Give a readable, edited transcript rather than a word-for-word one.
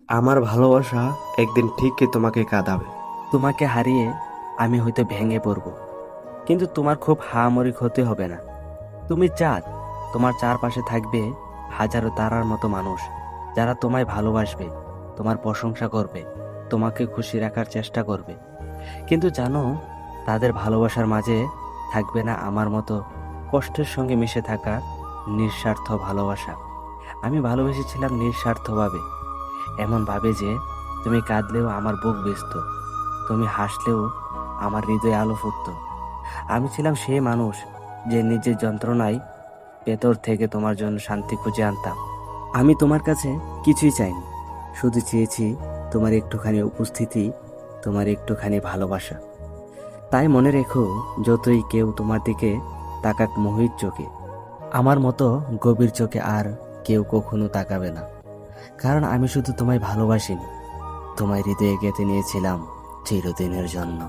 আমার ভালোবাসা একদিন ঠিকই তোমাকে কাঁদাবে। তোমাকে হারিয়ে আমি হয়তো ভেঙে পড়ব, কিন্তু তোমার খুব হামারি ক্ষতি হবে না। তুমি চাঁদ, তোমার চারপাশে থাকবে হাজারো তারার মতো মানুষ, যারা তোমায় ভালোবাসবে, তোমার প্রশংসা করবে, তোমাকে খুশি রাখার চেষ্টা করবে। কিন্তু জানো, তাদের ভালোবাসার মাঝে থাকবে না আমার মতো কষ্টের সঙ্গে মিশে থাকা নিঃস্বার্থ ভালোবাসা। আমি ভালোবেসেছিলাম নিঃস্বার্থভাবে, এমনভাবে যে তুমি কাঁদলেও আমার বুক ভিজত, তুমি হাসলেও আমার হৃদয়ে আলো ফুটতো। আমি ছিলাম সেই মানুষ যে নিজের যন্ত্রণায় ভেতর থেকে তোমার জন্য শান্তি খুঁজে আনতাম। আমি তোমার কাছে কিছুই চাইনি, শুধু চেয়েছি তোমার একটুখানি উপস্থিতি, তোমার একটুখানি ভালোবাসা। তাই মনে রেখো, যতই কেউ তোমার দিকে তাকাক মোহিত চোখে, আমার মতো গভীর চোখে আর কেউ কখনো তাকাবে না। কারণ আমি শুধু তোমায় ভালোবাসিনি, তোমায় হৃদয়ে গেঁথে নিয়েছিলাম চিরদিনের জন্য।